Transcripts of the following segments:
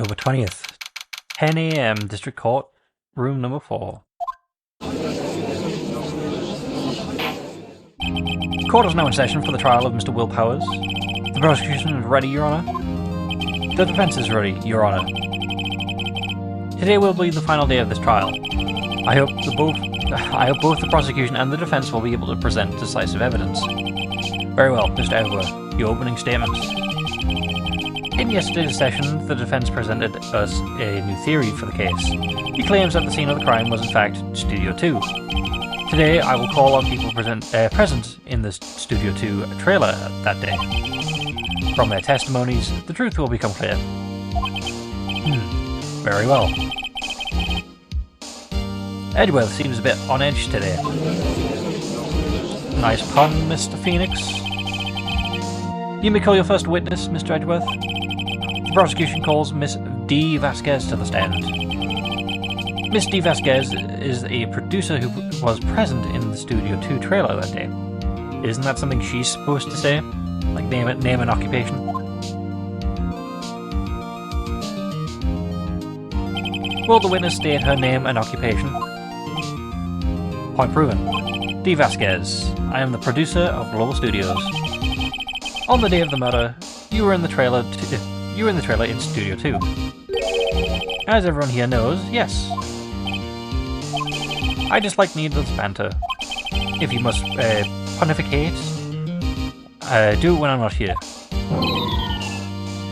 October 20th, 10 AM, District Court, room number 4. Court is now in session for the trial of Mr. Will Powers. The prosecution is ready, Your Honour. The defence is ready, Your Honour. Today will be the final day of this trial. I hope both the prosecution and the defence will be able to present decisive evidence. Very well, Mr. Edgeworth, your opening statements. In yesterday's session, the defence presented us a new theory for the case. He claims that the scene of the crime was in fact Studio 2. Today, I will call on people present in the Studio 2 trailer that day. From their testimonies, the truth will become clear. Very well. Edgeworth seems a bit on edge today. Nice pun, Mr. Phoenix. You may call your first witness, Mr. Edgeworth. The prosecution calls Miss D. Vasquez to the stand. Miss D. Vasquez is a producer who was present in the Studio 2 trailer that day. Isn't that something she's supposed to say? Like name an occupation? Will the witness state her name and occupation? Point proven. D. Vasquez. I am the producer of Global Studios. On the day of the murder, you were in the trailer in Studio 2. As everyone here knows, yes. I dislike needless banter. If you must pontificate, do it when I'm not here.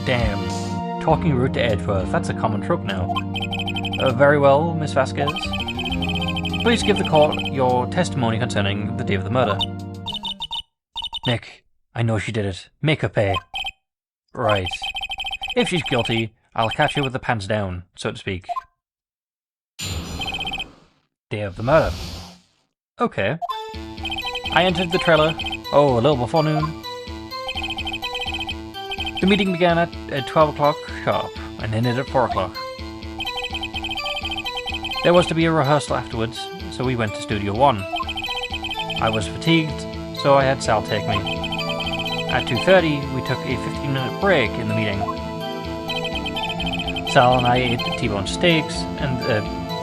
Damn. Talking rude to Edgeworth, that's a common trope now. Very well, Miss Vasquez. Please give the court your testimony concerning the day of the murder. Nick, I know she did it. Make her pay. Right. If she's guilty, I'll catch her with the pants down, so to speak. Day of the murder. Okay. I entered the trailer, a little before noon. The meeting began at 12 o'clock sharp, and ended at 4 o'clock. There was to be a rehearsal afterwards, so we went to Studio 1. I was fatigued, so I had Sal take me. At 2:30, we took a 15-minute break in the meeting. Sal and I ate T-bone steaks and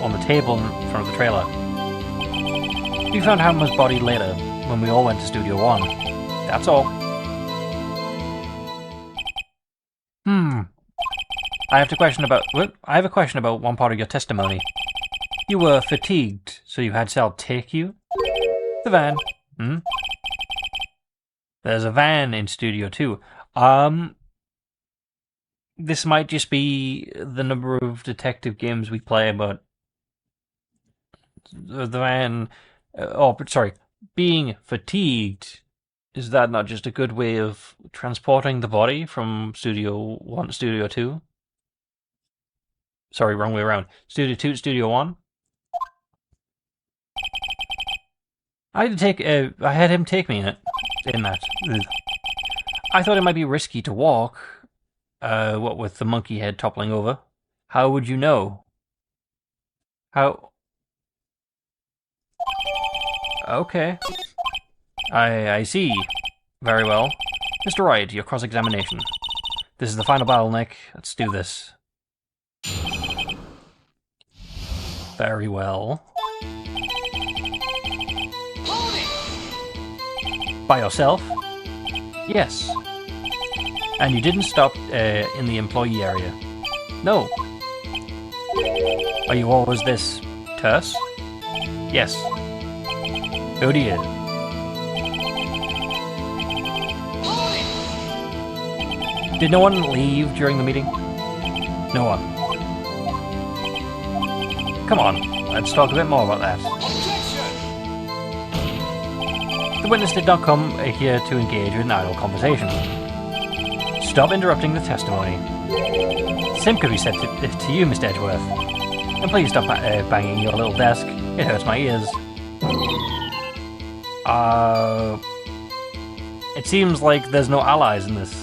on the table in front of the trailer. We found Hammer's body later, when we all went to Studio 1. That's all. I have a question about one part of your testimony. You were fatigued, so you had Sal take you? The van. There's a van in Studio 2. This might just be the number of detective games we play, but the van... being fatigued, is that not just a good way of transporting the body from Studio 1 to Studio 2? Sorry, wrong way around. Studio 2 to Studio 1? I had him take me in that. I thought it might be risky to walk, what with the monkey head toppling over. How would you know? How... Okay. I see. Very well. Mr. Wright, your cross-examination. This is the final battle, Nick. Let's do this. Very well. By yourself? Yes. And you didn't stop in the employee area? No. Are you always this terse? Yes. Oh dear. Did no one leave during the meeting? No one. Come on, let's talk a bit more about that. The witness did not come here to engage in idle conversation. Stop interrupting the testimony. Same could be said to you, Mr. Edgeworth. And please stop banging your little desk. It hurts my ears. It seems like there's no allies in this.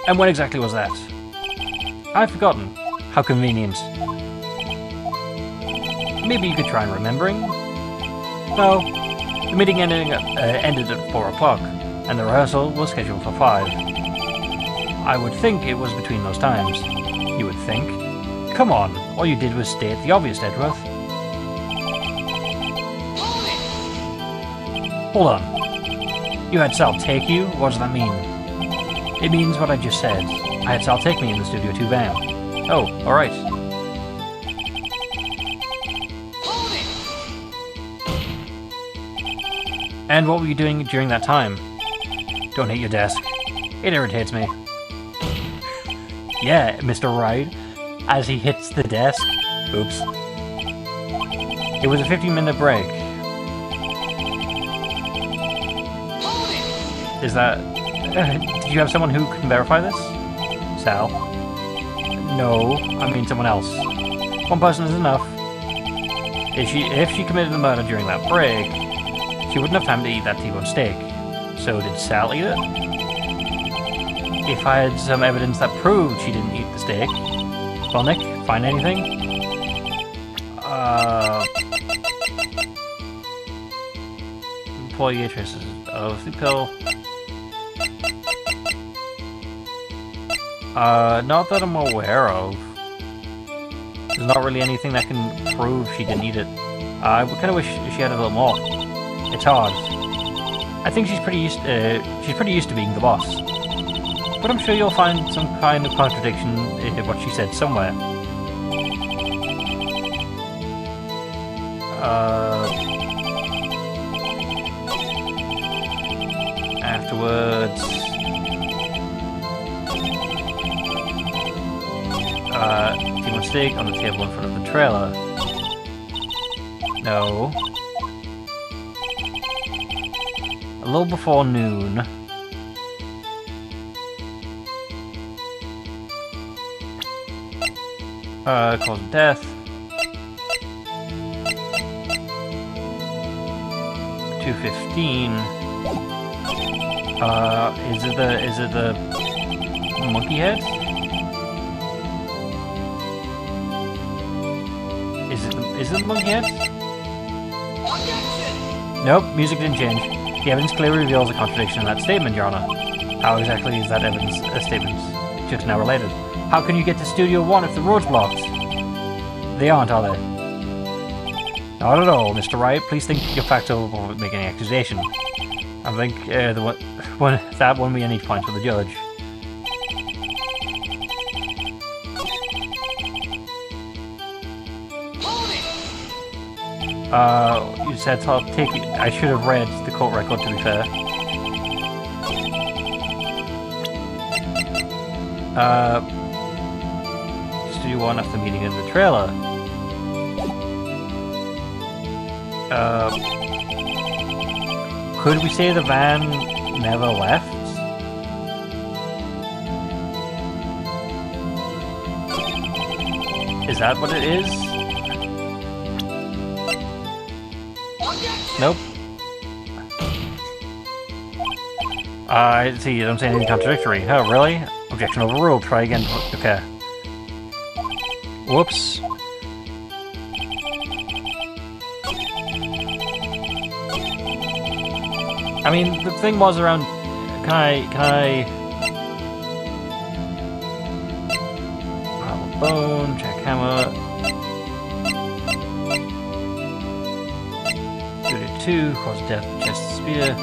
And when exactly was that? I've forgotten. How convenient. Maybe you could try remembering? No. The meeting ended at 4 o'clock. and the rehearsal was scheduled for 5. I would think it was between those times. You would think? Come on, all you did was state the obvious, Edgeworth. Hold on. You had Sal take you? What does that mean? It means what I just said. I had Sal take me in the Studio 2 van. Oh, alright. And what were you doing during that time? Don't hit your desk. It irritates me. Yeah, Mr. Wright. As he hits the desk. Oops. It was a 15-minute break. Is that... did you have someone who can verify this? Sal? No, I mean someone else. One person is enough. If she committed the murder during that break, she wouldn't have time to eat that T-bone steak. So did Sal eat it? If I had some evidence that proved she didn't eat the steak... Well, Nick, find anything? Employee traces of the pill. Not that I'm aware of. There's not really anything that can prove she didn't eat it. I kind of wish she had a little more. It's hard. I think she's pretty used to being the boss. But I'm sure you'll find some kind of contradiction in what she said somewhere. Afterwards... T-bone steak on the table in front of the trailer. No. A little before noon. Cause of death. 2:15. Is it the monkey head? Is it the monkey head? Nope, music didn't change. The evidence clearly reveals a contradiction in that statement, Your Honor. How exactly is that evidence statement just now related? How can you get to Studio 1 if the road's blocked? They aren't, are they? Not at all, Mr. Wright. Please think your facts over before making any accusation. I think that won't be any points for the judge. You said so I'll take it. I should have read the court record, to be fair. Studio 1 after meeting in the trailer. Could we say the van never left? Is that what it is? Nope. I see, you don't say anything contradictory. Oh, really? Objection overruled. Try again. Okay. Whoops. I mean, the thing was around... Can I... Bone, jackhammer... 32, cause death, chest spear...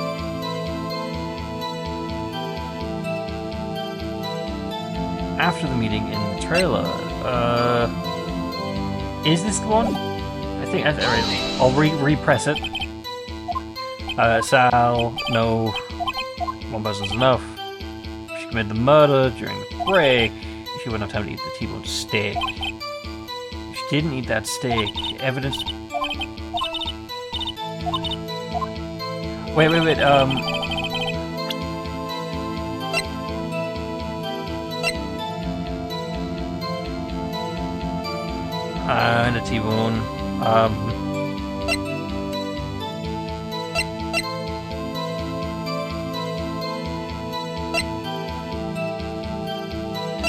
After the meeting in the trailer... Is this the one? I think... I'll repress it. Sal, no. One person's enough. She committed the murder during the break. She wouldn't have time to eat the T-bone steak. She didn't eat that steak. Evidence... Wait. And a T-bone.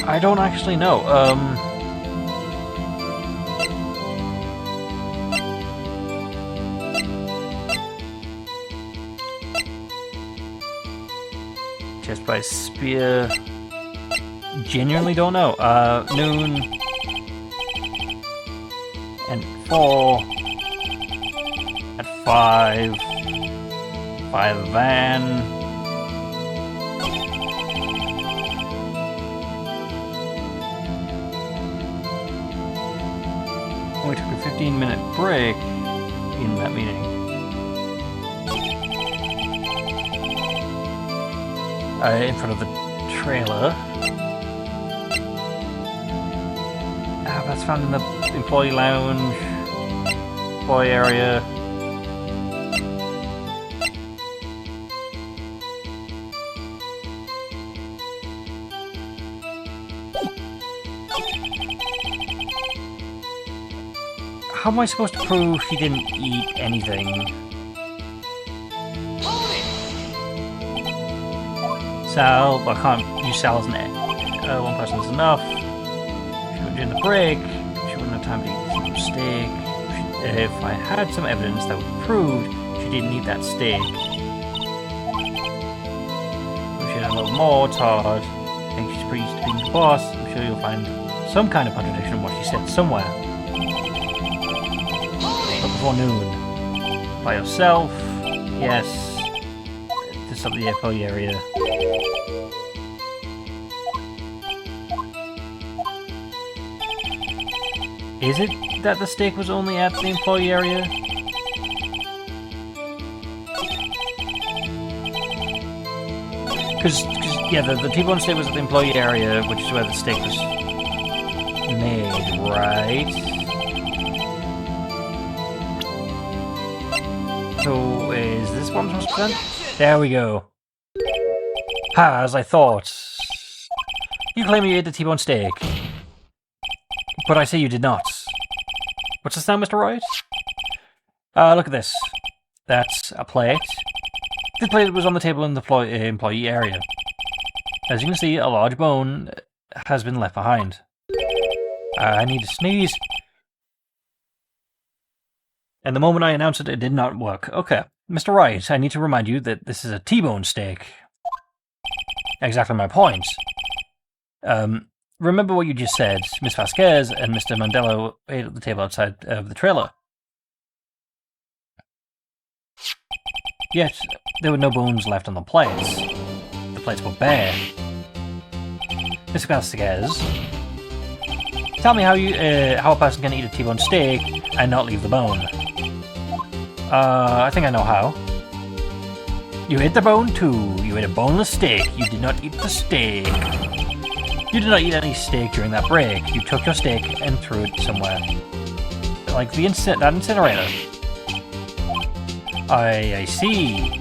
I don't actually know. Chest by spear. Genuinely don't know. Noon. And 4. At 5. 5 van. We took a 15-minute break in that meeting. In front of the trailer. That's found in the employee lounge, employee area. How am I supposed to prove he didn't eat anything? Sal, but I can't use Sal as an egg. One person is enough. During the break, she wouldn't have time to eat some steak. If I had some evidence that would prove she didn't eat that steak. We should have a little more, Todd. I think she's pretty used to being the boss. I'm sure you'll find some kind of contradiction in what she said somewhere. But before noon. By yourself? Yes. Just up the employee area. Is it that the steak was only at the employee area? Because yeah, the T-bone steak was at the employee area, which is where the steak was made, right? So, is this 100%? There we go. Ha, as I thought. You claim you ate the T-bone steak. But I say you did not. What's this now, Mr. Wright? Look at this. That's a plate. The plate was on the table in the employee area. As you can see, a large bone has been left behind. I need to sneeze. And the moment I announced it, it did not work. Okay. Mr. Wright, I need to remind you that this is a T-bone steak. Exactly my point. Remember what you just said. Miss Vasquez and Mr. Mandela ate at the table outside of the trailer. Yet, there were no bones left on the plates. The plates were bare. Miss Vasquez, tell me how a person can eat a T-bone steak and not leave the bone. I think I know how. You ate the bone too. You ate a boneless steak. You did not eat the steak. You did not eat any steak during that break. You took your steak and threw it somewhere. Like that incinerator. I see.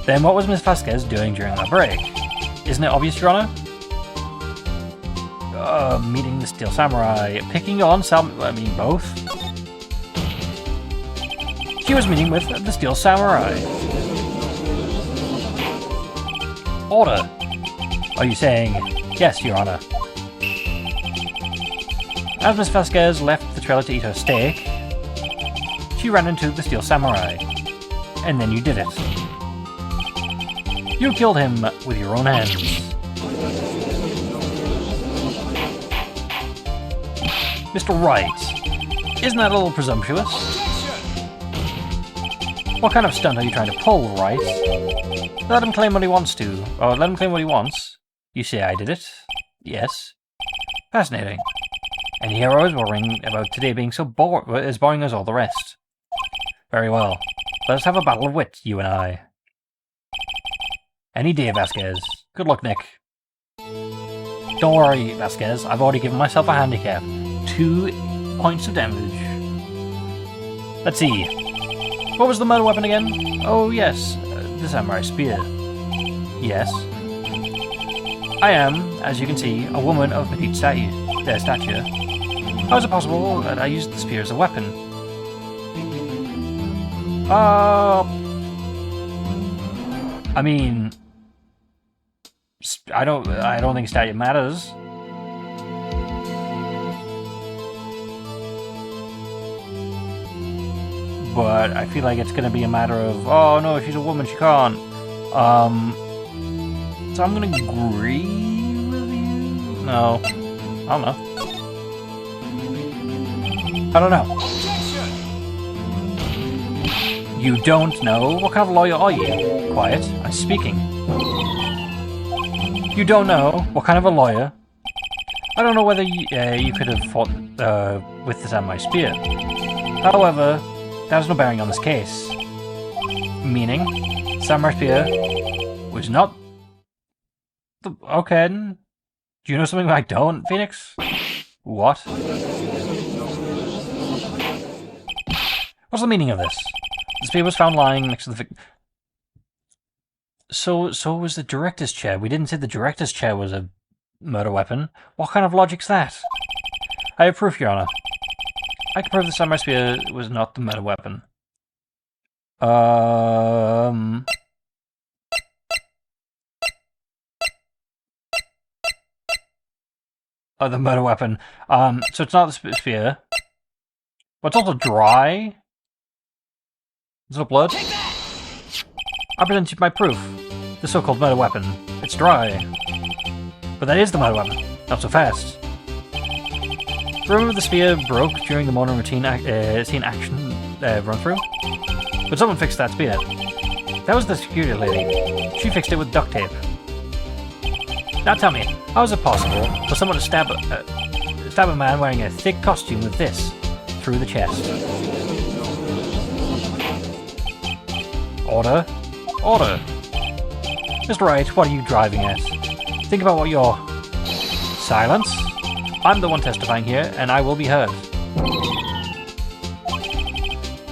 Then what was Miss Vasquez doing during that break? Isn't it obvious, Your Honor? Meeting the Steel Samurai. Picking on both. She was meeting with the Steel Samurai. Order. Are you saying... Yes, Your Honor. As Miss Vasquez left the trailer to eat her steak, she ran into the Steel Samurai. And then you did it. You killed him with your own hands. Mr. Wright, isn't that a little presumptuous? What kind of stunt are you trying to pull, Wright? Let him claim what he wants to. Or let him claim what he wants. You say I did it? Yes. Fascinating. And here I was worrying about today being as boring as all the rest. Very well. Let us have a battle of wits, you and I. Any day, Vasquez. Good luck, Nick. Don't worry, Vasquez. I've already given myself a handicap. 2 points of damage. Let's see. What was the murder weapon again? Oh, yes. The samurai spear. Yes. I am, as you can see, a woman of petite stature. How is it possible that I used the spear as a weapon? I mean, I don't think stature matters. But I feel like it's going to be a matter of, oh no, she's a woman, she can't. So I'm gonna agree with you? No. I don't know. I don't know. You don't know? What kind of lawyer are you? Quiet. I'm speaking. You don't know? What kind of a lawyer? I don't know whether you could have fought with the samurai spear. However, that has no bearing on this case. Meaning, samurai spear was not the... Okay. Do you know something I don't, Phoenix? What? What's the meaning of this? The spear was found lying next to the victim. So was the director's chair. We didn't say the director's chair was a murder weapon. What kind of logic's that? I have proof, Your Honor. I can prove the samurai spear was not the murder weapon. Oh, the murder weapon. So it's not the spear. But it's also dry. Is it blood? I present you my proof. The so-called murder weapon. It's dry. But that is the murder weapon. Not so fast. Remember the spear broke during the morning routine scene action run-through? But someone fixed that spear. That was the security lady. She fixed it with duct tape. Now tell me, how is it possible for someone to stab a man wearing a thick costume with this through the chest? Order? Order! Mr. Wright, what are you driving at? Think about what you're... Silence? I'm the one testifying here, and I will be heard.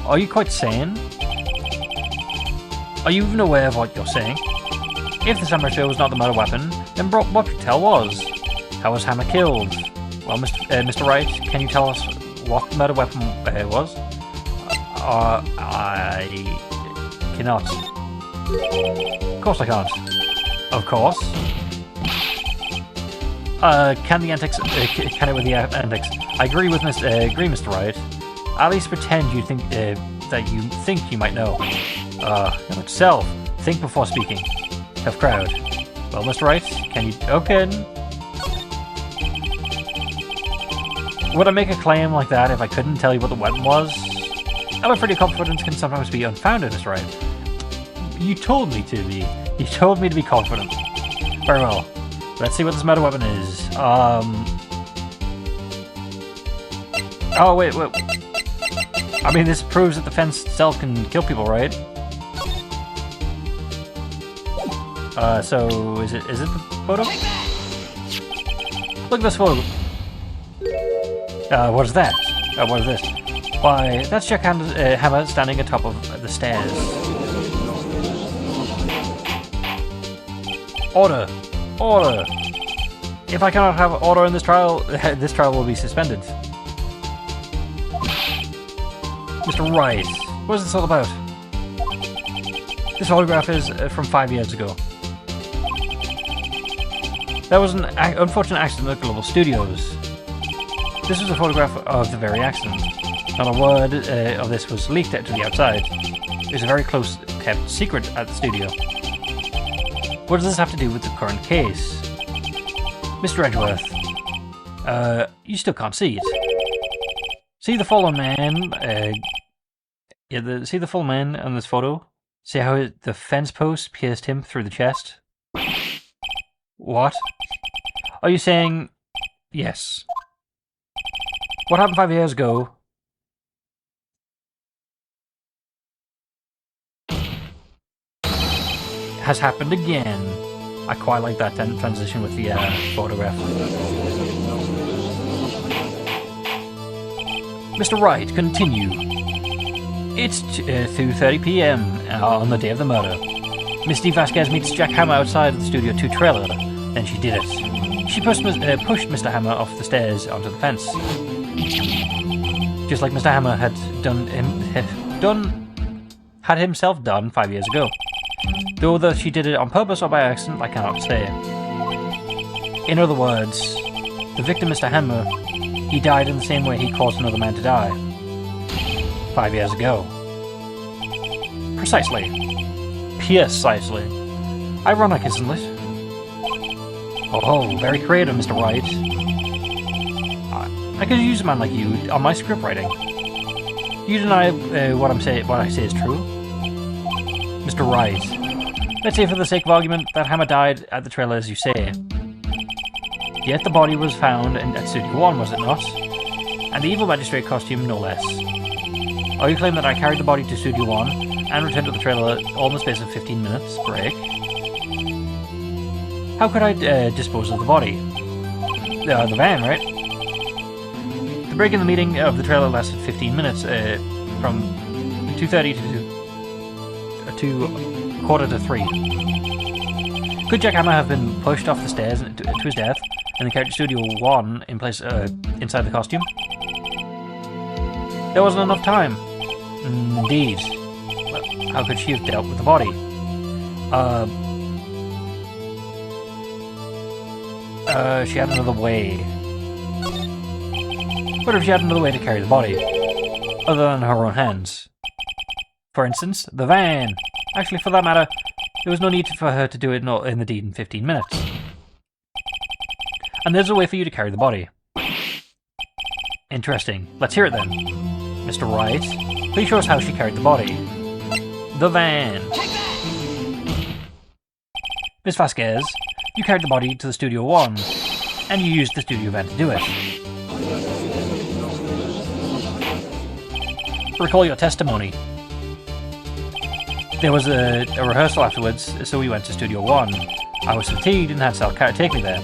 Are you quite sane? Are you even aware of what you're saying? If the samurai spear was not the murder weapon, then what you tell was? How was Hammer killed? Well, Mr. Wright, can you tell us what the murder weapon was? I cannot. Of course I can't. Of course. Can the antics? Can it with the antics? I agree with Mr. Wright. At least pretend you think that you think you might know. Know itself. Think before speaking. Tough crowd. Well, Mr. Wright, can you? Okay. Would I make a claim like that if I couldn't tell you what the weapon was? I'm afraid your confidence can sometimes be unfounded, Mr. Wright. You told me to be. You told me to be confident. Very well. Let's see what this murder weapon is. Oh, wait. I mean, this proves that the fence itself can kill people, right? So, is it the photo? Look at this photo. What is that? What is this? Why, that's Jack Hammer standing atop of the stairs. Order! Order! If I cannot have order in this trial will be suspended. Mr. Wright, what is this all about? This photograph is from 5 years ago. That was an unfortunate accident at Global Studios. This was a photograph of the very accident. Not a word of this was leaked out to the outside. It was a very close kept secret at the studio. What does this have to do with the current case? Mr. Edgeworth, you still can't see it. See the fallen man, see the fallen man on this photo? See how the fence post pierced him through the chest? What? Are you saying... Yes. What happened 5 years ago... has happened again. I quite like that transition with the photograph. Mr. Wright, continue. It's 2:30 p.m. On the day of the murder. Miss D. Vasquez meets Jack Hammer outside of the Studio 2 trailer. Then she did it. She pushed Mr. Hammer off the stairs onto the fence. Just like Mr. Hammer had had himself done 5 years ago. Though whether she did it on purpose or by accident, I cannot say. In other words, the victim, Mr. Hammer, he died in the same way he caused another man to die. 5 years ago. Precisely. Precisely. Ironic, isn't it? Oh, very creative, Mr. Wright. I could use a man like you on my script writing. You deny what I say is true? Mr. Wright, let's say for the sake of argument that Hammer died at the trailer as you say. Yet the body was found at Studio 1, was it not? And the evil magistrate costume, no less. Or you claim that I carried the body to Studio 1 and returned to the trailer all in the space of 15 minutes break? How could I dispose of the body? The van, right? The break in the meeting of the trailer lasted 15 minutes, from 2:30 to 2:45. Could Jack Hammer have been pushed off the stairs to his death and then carried to Studio 1 in place inside the costume? There wasn't enough time. Indeed. Well, how could she have dealt with the body? She had another way. What if she had another way to carry the body? Other than her own hands? For instance, the van. Actually, for that matter, there was no need for her to do it in the deed in 15 minutes. And there's a way for you to carry the body. Interesting. Let's hear it then. Mr. Wright, please show us how she carried the body. The van. Miss Vasquez, you carried the body to the Studio 1, and you used the studio van to do it. Recall your testimony. There was a rehearsal afterwards, so we went to Studio 1. I was fatigued and had Sal take me there.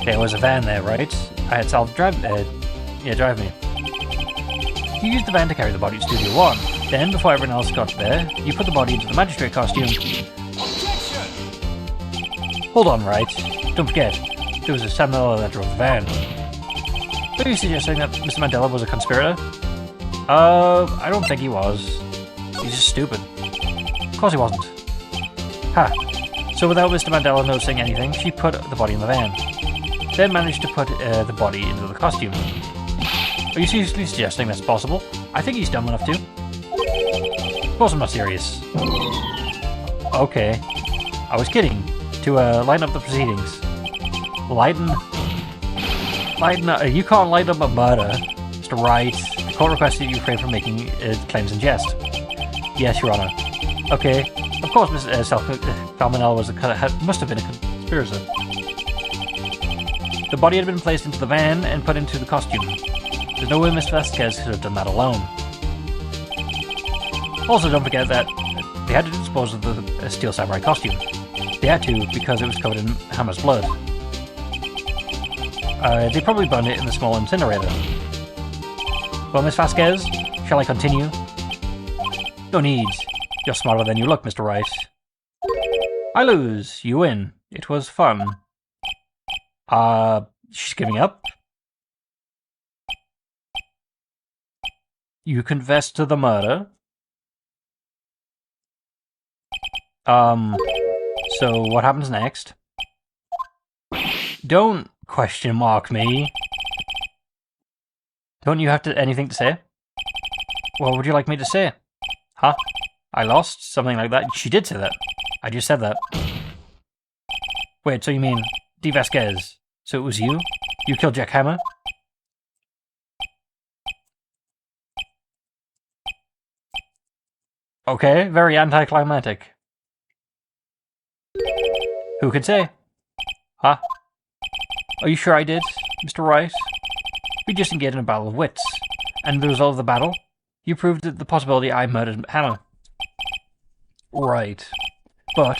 There was a van there, right? I had Sal drive me. You used the van to carry the body to Studio 1. Then, before everyone else got there, you put the body into the magistrate costume. Hold on, Wright. Don't forget, there was a Samuel that drove the van. Are you suggesting that Mr. Mandela was a conspirator? I don't think he was. He's just stupid. Of course he wasn't. Ha! So without Mr. Mandela noticing anything, she put the body in the van. Then managed to put the body into the costume. Are you seriously suggesting that's possible? I think he's dumb enough to. Of course I'm not serious. Okay. I was kidding. To lighten up the proceedings. You can't lighten up a murder, Mr. Wright. The court requested you refrain from making claims in jest. Yes, Your Honor. Okay. Of course, Miss Salmonella must have been a conspirator. The body had been placed into the van and put into the costume. There's no way Miss Vasquez could have done that alone. Also, don't forget that they had to dispose of the Steel Samurai costume. They had to because it was covered in Hammer's blood. They probably burned it in the small incinerator. Well, Miss Vasquez, shall I continue? No need. You're smarter than you look, Mr. Wright. I lose. You win. It was fun. She's giving up? You confessed to the murder? So what happens next? Don't question mark me. Don't you have anything to say? What would you like me to say? Huh? I lost? Something like that? She did say that. I just said that. Wait, so you mean D. Vasquez? So it was you? You killed Jack Hammer? Okay, very anticlimactic. Who can say? Huh? Are you sure I did, Mr. Wright? We just engaged in a battle of wits. And the result of the battle? You proved the possibility I murdered Hammer. Right. But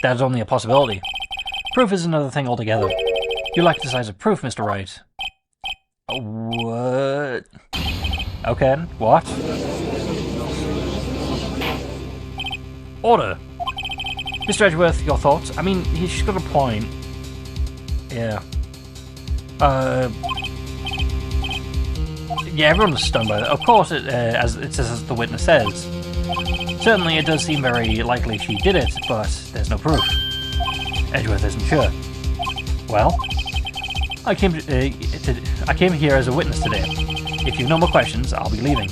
that is only a possibility. Proof is another thing altogether. You lack decisive proof, Mr. Wright. What? Okay, what? Order! Mr. Edgeworth, your thoughts? I mean, she's got a point. Yeah. Yeah, everyone's stunned by that. Of course, as the witness says. Certainly, it does seem very likely she did it, but there's no proof. Edgeworth isn't sure. Well, I came here as a witness today. If you've no more questions, I'll be leaving.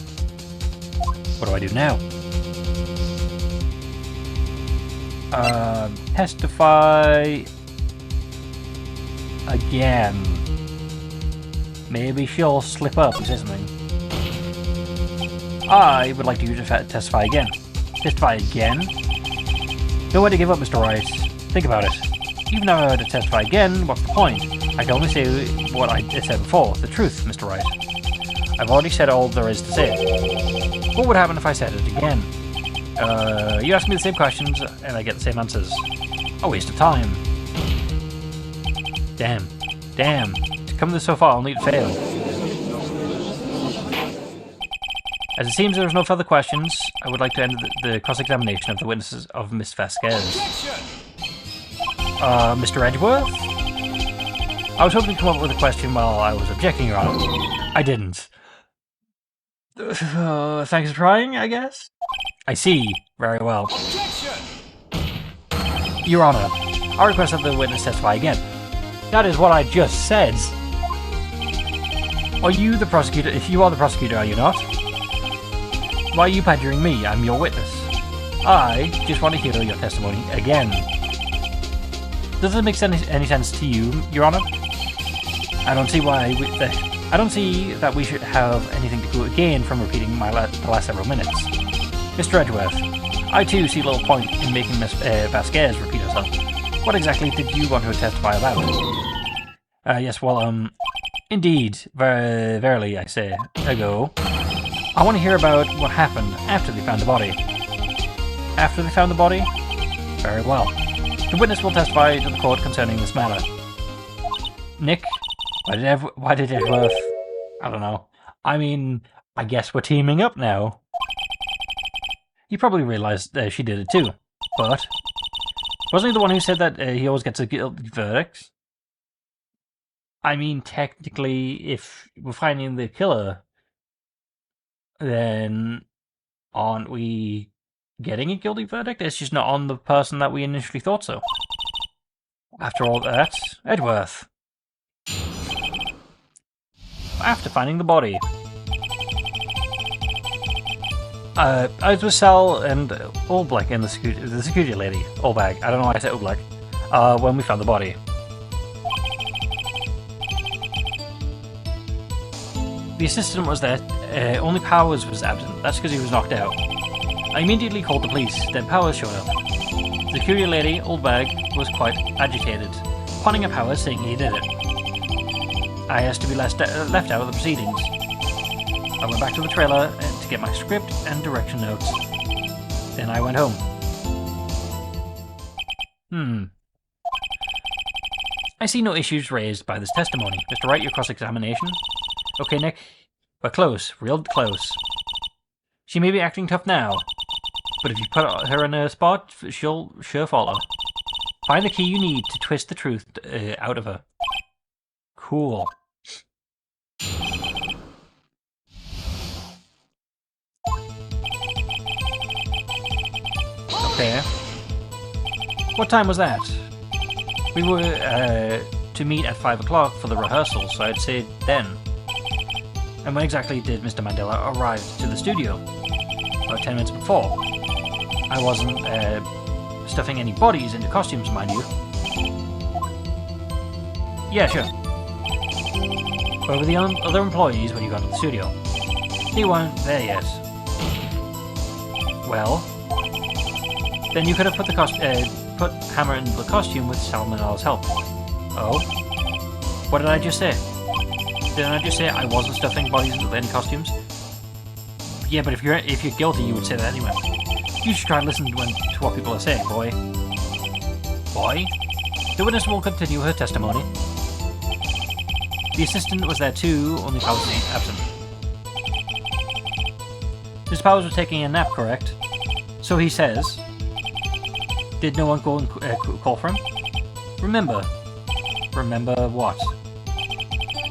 What do I do now? Testify. again. Maybe she'll slip up and say something. I would like you to testify again. Testify again? No way to give up, Mr. Wright. Think about it. Even though I were to testify again, what's the point? I can only say what I said before, the truth, Mr. Wright. I've already said all there is to say. What would happen if I said it again? You ask me the same questions, and I get the same answers. A waste of time. Damn. Damn. To come this so far, I'll need to fail. As it seems there is no further questions, I would like to end the cross-examination of the witnesses of Miss Vasquez. Mr. Edgeworth? I was hoping to come up with a question while I was objecting, Your Honor. I didn't. Thanks for trying, I guess? I see. Very well. Your Honor, I request that the witness testify again. That is what I just said. Are you the prosecutor? If you are the prosecutor, are you not? Why are you badgering me? I'm your witness. I just want to hear your testimony again. Does it make any sense to you, Your Honor? I don't see why I don't see that we should have anything to gain from repeating the last several minutes. Mr. Edgeworth, I too see little point in making Miss Vasquez repeat herself. What exactly did you want to testify about? Yes, well, indeed, verily, I say, ago. I want to hear about what happened after they found the body. After they found the body? Very well. The witness will testify to the court concerning this matter. Nick, why did Edgeworth? I don't know. I mean, I guess we're teaming up now. You probably realized she did it too, but wasn't he the one who said that he always gets a guilty verdict? I mean, technically, if we're finding the killer, then aren't we getting a guilty verdict? It's just not on the person that we initially thought so. After all that, Edgeworth. After finding the body. I was with Sal and Oldblack and the security lady, Oldbag, I don't know why I said Oldblack, when we found the body. The assistant was there, only Powers was absent, that's because he was knocked out. I immediately called the police, then Powers showed up. The security lady, Oldbag, was quite agitated, pointing at Powers saying he did it. I asked to be left out of the proceedings. I went back to the trailer to get my script and direction notes. Then I went home. I see no issues raised by this testimony. Mr. Wright, your cross-examination? Okay, Nick. We're close. Real close. She may be acting tough now, but if you put her in a spot, she'll sure follow. Find the key you need to twist the truth out of her. Cool. Okay. What time was that? We were to meet at 5 o'clock for the rehearsal, so I'd say then. And when exactly did Mr. Mandela arrive to the studio? About 10 minutes before. I wasn't stuffing any bodies into costumes, mind you. Yeah, sure. Where were the other employees when you got to the studio? They weren't there yet. Well, then you could have put Hammer into the costume with Salmonell's help. Oh? What did I just say? Didn't I just say I wasn't stuffing bodies into any costumes? Yeah, but if you're guilty, you would say that anyway. You should try listening to what people are saying, boy. Boy? The witness will continue her testimony. The assistant was there too, only Powers was absent. Miss Powers was taking a nap, correct? So he says. Did no one go and call for him? Remember. Remember what?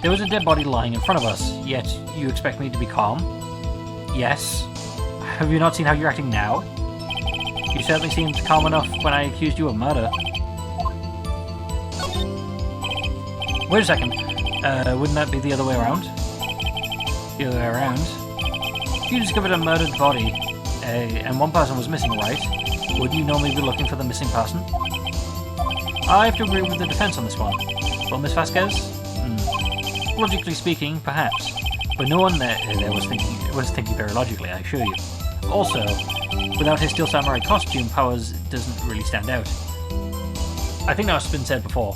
There was a dead body lying in front of us, yet you expect me to be calm? Yes. Have you not seen how you're acting now? You certainly seemed calm enough when I accused you of murder. Wait a second. Wouldn't that be the other way around? The other way around? If you discovered a murdered body, and one person was missing, right? Would you normally be looking for the missing person? I have to agree with the defense on this one. Well, Miss Vasquez? Logically speaking, perhaps. But no one there was thinking very logically, I assure you. Also, without his Steel Samurai costume, Powers doesn't really stand out. I think that's been said before.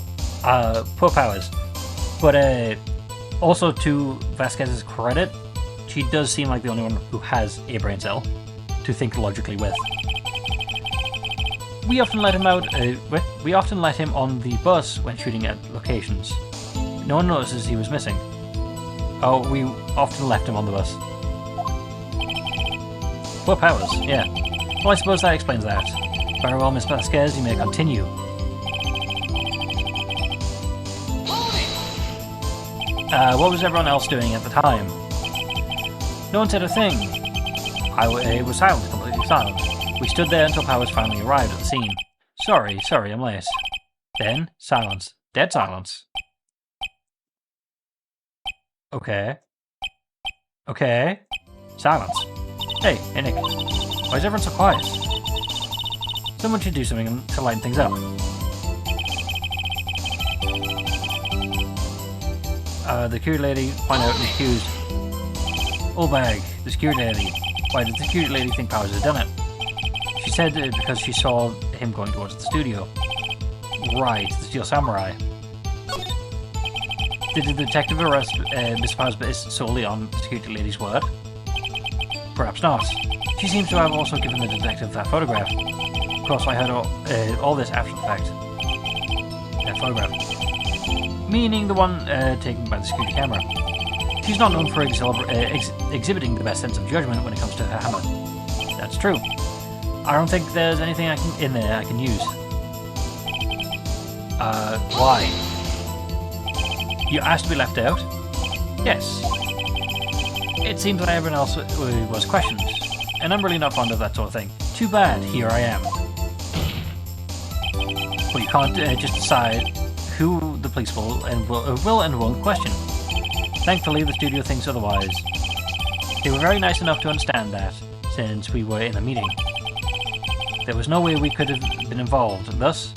Poor Powers. But also to Vasquez's credit, she does seem like the only one who has a brain cell to think logically with. We often let him on the bus when shooting at locations. No one notices he was missing. Oh, we often left him on the bus. Poor Powers, yeah. Well, I suppose that explains that. Very well, Miss Vasquez, you may continue. What was everyone else doing at the time? No one said a thing. It was silent, completely silent. We stood there until Powers finally arrived at the scene. Sorry, I'm late. Then, silence. Dead silence. Okay. Silence. Hey, Nick. Why is everyone so quiet? Someone should do something to lighten things up. The security lady pointed out and accused. Old bag, the security lady. Why did the security lady think Powers had done it? She said because she saw him going towards the studio. Right, the Steel Samurai. Did the detective arrest Miss Powers based solely on the security lady's word? Perhaps not. She seems to have also given the detective that photograph. Of course, I heard all this after the fact. That photograph. Meaning the one taken by the security camera. She's not known for exhibiting the best sense of judgment when it comes to her hammer. That's true. I don't think there's anything in there I can use. Why? You asked to be left out? Yes. It seems that everyone else was questioned, and I'm really not fond of that sort of thing. Too bad, here I am. Well, you can't just decide who the police will and won't question. Thankfully, the studio thinks otherwise. They were very nice enough to understand that, since we were in a meeting. There was no way we could have been involved, thus,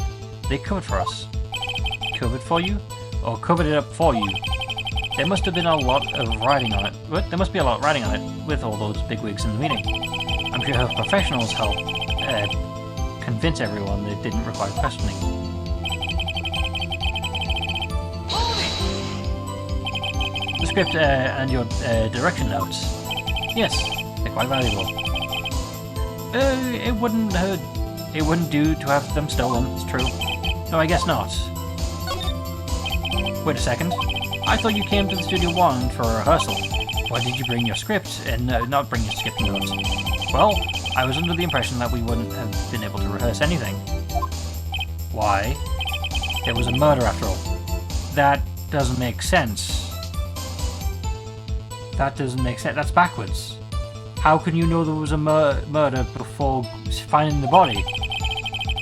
they covered for us. Covered for you? Or covered it up for you? There must have been a lot of riding on it. What? There must be a lot riding on it, with all those bigwigs in the meeting. I'm sure her professionals helped convince everyone that it didn't require questioning. The script and your direction notes. Yes, they're quite valuable. It wouldn't hurt. It wouldn't do to have them stolen, it's true. No, I guess not. Wait a second. I thought you came to the Studio 1 for a rehearsal. Why did you bring your script and not bring your skipping notes? Well, I was under the impression that we wouldn't have been able to rehearse anything. Why? There was a murder after all. That doesn't make sense. That doesn't make sense. That's backwards. How can you know there was a murder before finding the body?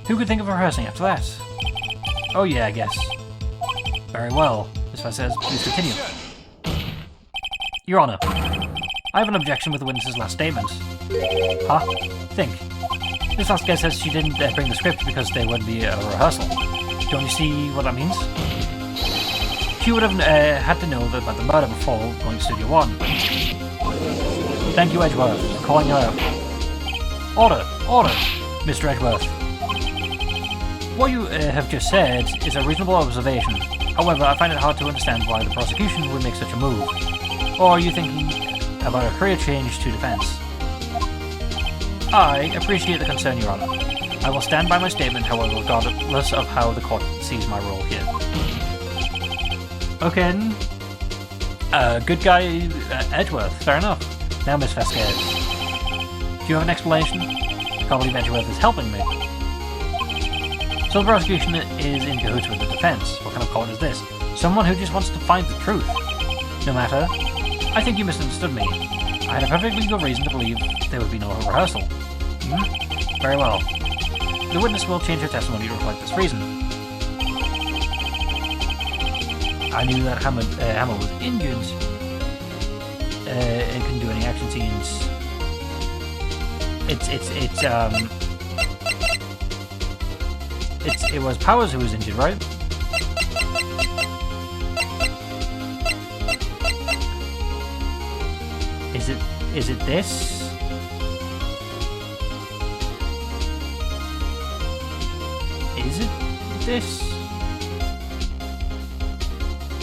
Who could think of rehearsing after that? Oh yeah, I guess. Very well. This one says, please continue. Your Honor, I have an objection with the witness's last statement. Huh? Think. Miss Vasquez says she didn't bring the script because there wouldn't be a rehearsal. Don't you see what that means? She would have had to know about the murder before going to Studio 1. Thank you, Edgeworth, for calling her out. Order! Order! Mr. Edgeworth. What you have just said is a reasonable observation. However, I find it hard to understand why the prosecution would make such a move. Or are you thinking about a career change to defense? I appreciate the concern, Your Honor. I will stand by my statement, however, regardless of how the court sees my role here. Okay. Good guy, Edgeworth. Fair enough. Now, Miss Vasquez. Do you have an explanation? I can't believe Edgeworth is helping me. So the prosecution is in cahoots with the defense. What kind of court is this? Someone who just wants to find the truth. No matter. I think you misunderstood me. I had a perfectly good reason to believe there would be no rehearsal. Very well. The witness will change her testimony to reflect this reason. I knew that Hammer was injured and couldn't do any action scenes. it was Powers who was injured, right? Is it this? Is it this?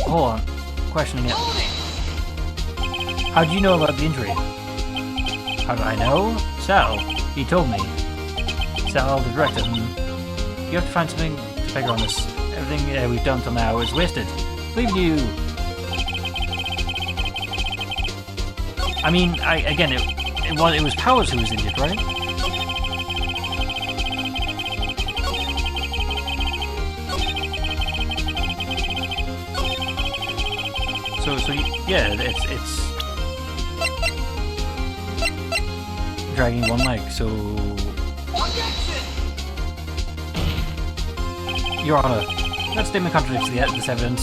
Hold on. Questioning it. How do you know about the injury? How do I know? Sal. He told me. Sal, the director. You have to find something to figure on this. Everything we've done till now is wasted. Leave you. I mean, again, it was Powers who was injured, right? So yeah, it's dragging one leg. So, Your Honor, that statement contradicts this evidence.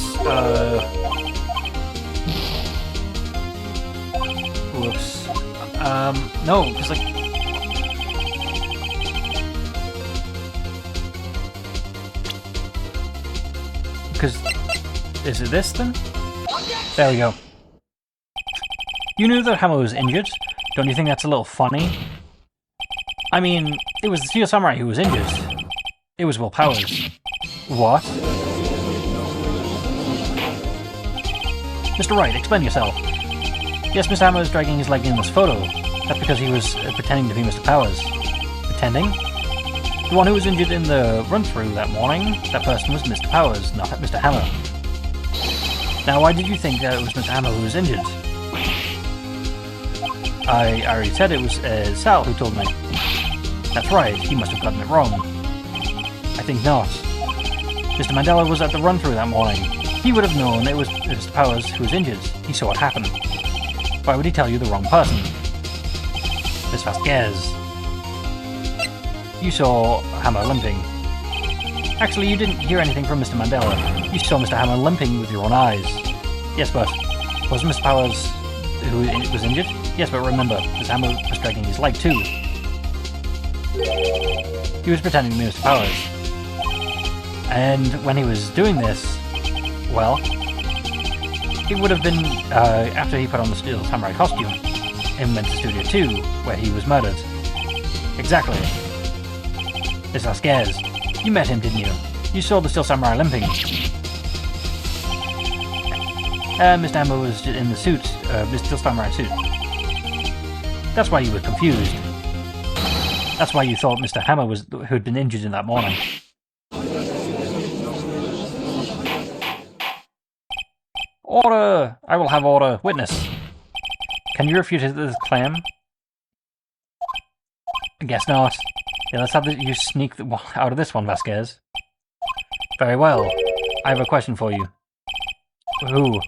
Whoops. No, because like. Because. Is it this then? There we go. You knew that Hammer was injured? Don't you think that's a little funny? I mean, it was the Steel Samurai who was injured. It was Will Powers. What? Mr. Wright, explain yourself. Yes, Mr. Hammer is dragging his leg in this photo. That's because he was pretending to be Mr. Powers. Pretending? The one who was injured in the run-through that morning, that person was Mr. Powers, not Mr. Hammer. Now, why did you think that it was Mr. Hammer who was injured? I already said it was Sal who told me. That's right, he must have gotten it wrong. I think not. Mr. Mandela was at the run-through that morning. He would have known it was Mr. Powers who was injured. He saw it happen. Why would he tell you the wrong person? Miss Vasquez. You saw Hammer limping. Actually, you didn't hear anything from Mr. Mandela. You saw Mr. Hammer limping with your own eyes. Yes, but was Mr. Powers who was injured? Yes, but remember, Mr. Hammer was dragging his leg too. He was pretending to be Mr. Powers. And when he was doing this, well, it would have been after he put on the Steel Samurai costume and went to Studio 2, where he was murdered. Exactly. Miss Vasquez, you met him, didn't you? You saw the Steel Samurai limping. Mr. Hammer was in the suit, the Steel Samurai suit. That's why you were confused. That's why you thought Mr. Hammer was who'd been injured in that morning. Order! I will have order. Witness. Can you refute this claim? I guess not. Yeah, let's have you sneak out of this one, Vasquez. Very well. I have a question for you. Who?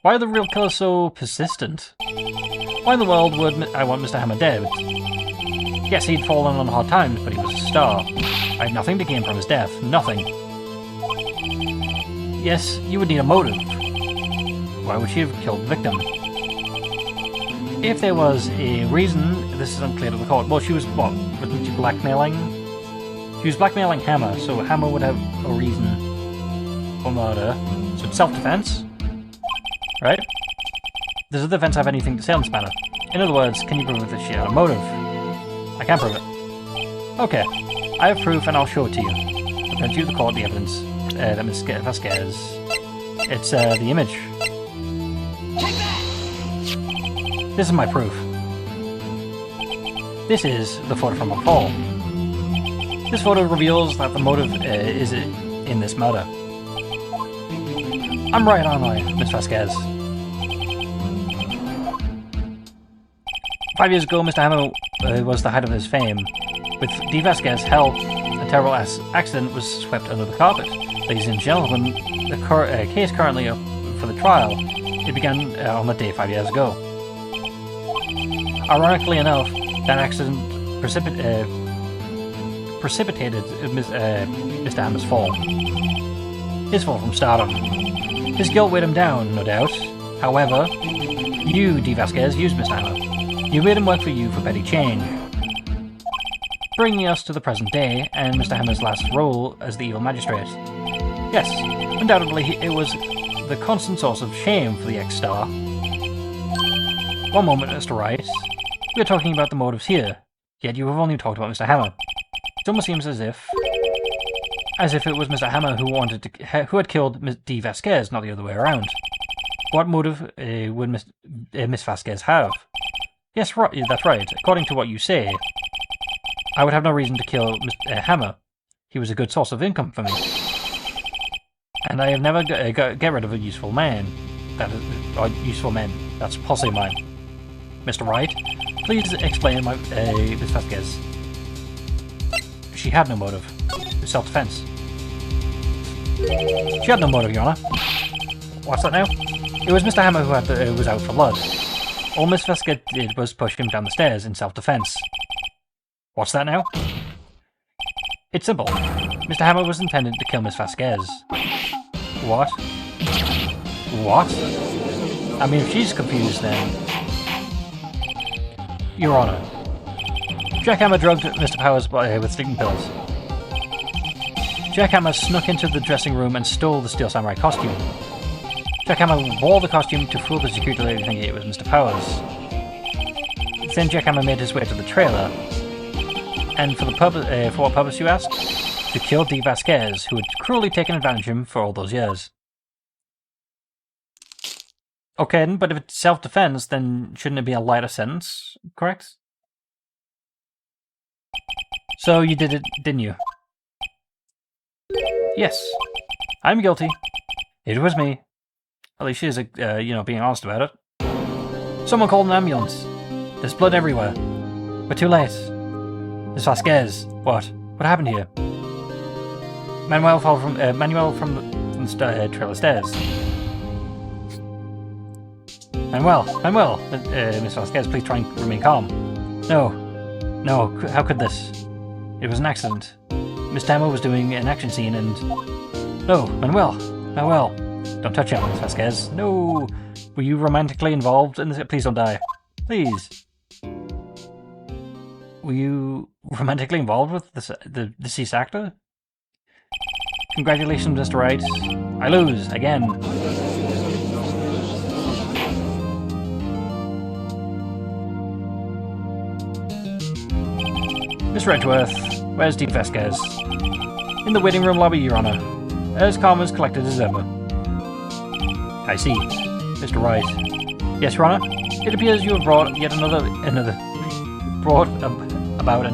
Why are the real killers so persistent? Why in the world would I want Mr. Hammer dead? Yes, he'd fallen on hard times, but he was a star. I had nothing to gain from his death. Nothing. Yes, you would need a motive. Why would she have killed the victim? If there was a reason, this is unclear to the court. Well, she was, what, wasn't she blackmailing? She was blackmailing Hammer, so Hammer would have a reason for murder. So it's self-defense, right? Does the defense have anything to say on this matter? In other words, can you prove that she had a motive? I can prove it. Okay, I have proof and I'll show it to you. I'll present you the court the evidence that Ms. Vasquez. It's the image. This is my proof. This is the photo from her fall. This photo reveals that the motive is in this murder. I'm right, aren't I, Miss Vasquez? 5 years ago, Mr. Hammer was the height of his fame. With D. Vasquez's help, a terrible accident was swept under the carpet. Ladies and gentlemen, the case currently up for the trial. It began on the day 5 years ago. Ironically enough, that accident precipitated Mr. Hammer's fall. His fall from stardom. His guilt weighed him down, no doubt. However, you, D. Vasquez, used Mr. Hammer. You made him work for you for petty change. bringing us to the present day and Mr. Hammer's last role as the evil magistrate. Yes, undoubtedly it was the constant source of shame for the ex-star. One moment, Mr. Wright. We are talking about the motives here, yet you have only talked about Mr. Hammer. It almost seems as if it was Mr. Hammer who had killed D. Vasquez, not the other way around. What motive would Miss Vasquez have? Yes, right, that's right. According to what you say, I would have no reason to kill Mr. Hammer. He was a good source of income for me. And I have never get rid of a useful man. Useful men. That's possibly mine. Mr. Wright, please explain Miss Vasquez. She had no motive. It was self-defense. She had no motive, Your Honor. What's that now? It was Mr. Hammer who was out for blood. All Miss Vasquez did was push him down the stairs in self-defense. What's that now? It's simple. Mr. Hammer was intended to kill Miss Vasquez. What? What? I mean, if she's confused, then... Your Honor. Jack Hammer drugged Mr. Powers with sleeping pills. Jack Hammer snuck into the dressing room and stole the Steel Samurai costume. Jack Hammer wore the costume to fool the security lady thinking it was Mr. Powers. Then Jack Hammer made his way to the trailer. And for what purpose, you ask? To kill D. Vasquez, who had cruelly taken advantage of him for all those years. Okay, but if it's self-defense, then shouldn't it be a lighter sentence, correct? So you did it, didn't you? Yes. I'm guilty. It was me. At least she is, being honest about it. Someone called an ambulance. There's blood everywhere. We're too late. Miss Vasquez. What? What happened here? Manuel fell from the trailer stairs. Manuel, Miss Vasquez, please try and remain calm. No, how could this? It was an accident. Miss Hammer was doing an action scene and... No, Manuel, don't touch him, Miss Vasquez. No, were you romantically involved in this? Please don't die. Please. Were you romantically involved with the deceased actor? Congratulations, Mr. Wright. I lose, again. Miss Redworth, where's D. Vasquez? In the waiting room lobby, Your Honor. As calm as collected as ever. I see. Mr. Wright. Yes, Your Honor? It appears you have brought about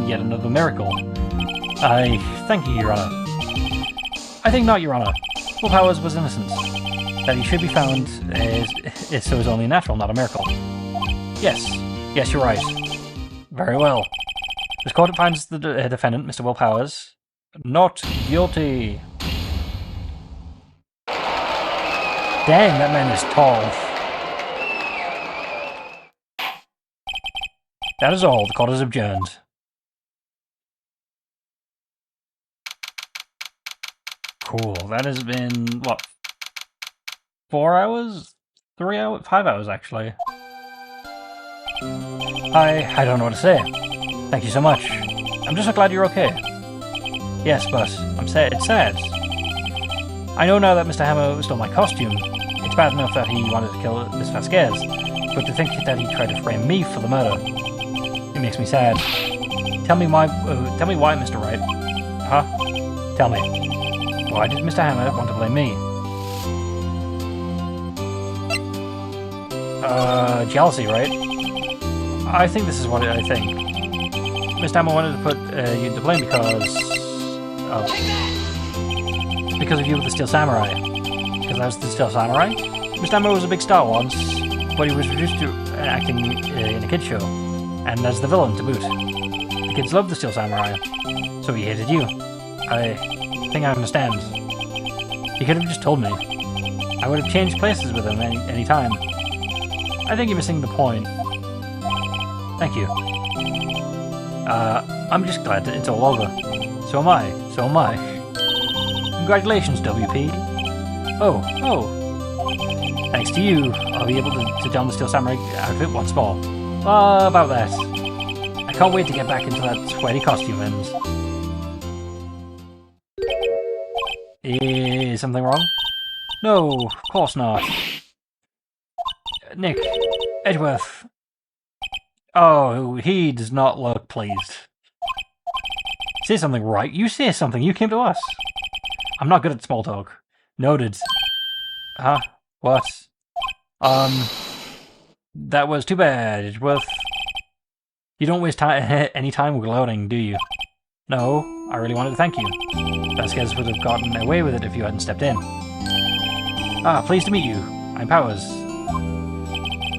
yet another miracle. I thank you, Your Honor. I think not, Your Honor. Will Powers was innocent. That he should be found is only natural, not a miracle. Yes, you're right. Very well. This court finds the defendant, Mr. Will Powers, not guilty. Dang, that man is tall. That is all. The court is adjourned. Cool. That has been, what, 4 hours? 3 hours? 5 hours, actually. I don't know what to say. Thank you so much. I'm just so glad you're okay. Yes, but I'm sad. It's sad. I know now that Mr. Hammer stole my costume. It's bad enough that he wanted to kill Miss Vasquez, but to think that he tried to frame me for the murder, it makes me sad. Tell me why, Mr. Wright. Huh? Tell me. Why did Mr. Hammer want to blame me? Jealousy, right? I think this is what I think. Mr. Hammer wanted to put you to blame because of you with the Steel Samurai. Because I was the Steel Samurai? Mr. Hammer was a big star once, but he was reduced to acting in a kid's show, and as the villain to boot. The kids loved the Steel Samurai, so he hated you. I think I understand. He could have just told me. I would have changed places with him any time. I think you're missing the point. Thank you. I'm just glad that it's all over. So am I. Congratulations, WP. Oh. Thanks to you, I'll be able to don the Steel Samurai outfit once more. About that. I Can't wait to get back into that sweaty costume, Ends. Is something wrong? No, of course not. Nick, Edgeworth. Oh, he does not look pleased. Say something, Wright. You say something. You came to us. I'm not good at small talk. Noted. Huh? What? That was too bad, Edgeworth. You don't waste any time gloating, do you? No, I really wanted to thank you. Vasquez would have gotten away with it if you hadn't stepped in. Ah, pleased to meet you. I'm Powers.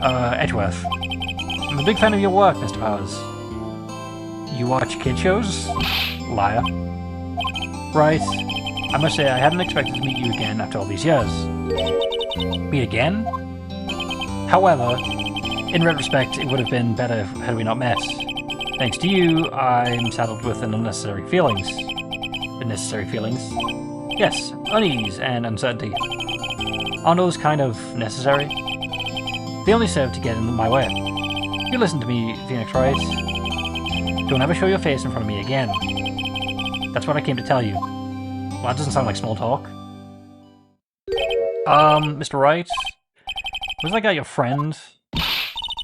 Edgeworth. I'm a big fan of your work, Mr. Powers. You watch kid shows? Liar. Right. I must say, I hadn't expected to meet you again after all these years. Meet again? However, in retrospect, it would have been better had we not met. Thanks to you, I'm saddled with unnecessary feelings. Unnecessary feelings? Yes, unease and uncertainty. Aren't those kind of necessary? They only serve to get in my way. You listen to me, Phoenix Wright. Don't ever show your face in front of me again. That's what I came to tell you. Well, that doesn't sound like small talk. Mr. Wright? Was that guy your friend?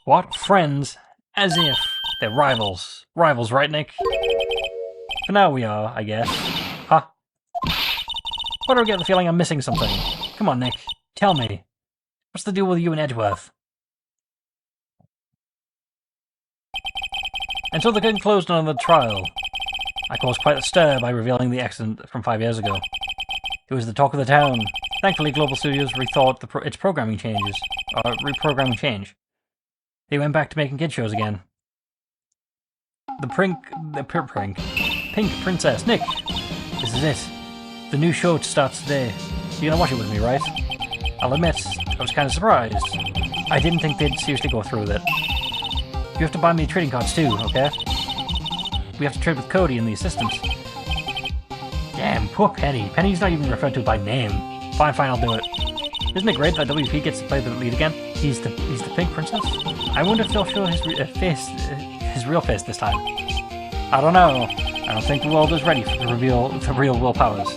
What? Friends? As if. They're rivals. Rivals, right, Nick? For now we are, I guess. Huh? Why do I get the feeling I'm missing something? Come on, Nick. Tell me. What's the deal with you and Edgeworth? Until the curtain closed on the trial, I caused quite a stir by revealing the accident from 5 years ago. It was the talk of the town. Thankfully, Global Studios rethought its programming changes. Reprogramming change. They went back to making kid shows again. Pink Princess. Nick! This is it. The new show starts today. You're gonna watch it with me, right? I'll admit, I was kind of surprised. I didn't think they'd seriously go through with it. You have to buy me trading cards too, okay? We have to trade with Cody and the assistants. Damn, poor Penny. Penny's not even referred to by name. Fine, I'll do it. Isn't it great that WP gets to play the lead again? He's the Pink Princess? I wonder if they'll show his real face this time. I don't know. I don't think the world is ready to reveal the real Will Powers.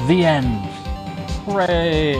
The end. Hooray!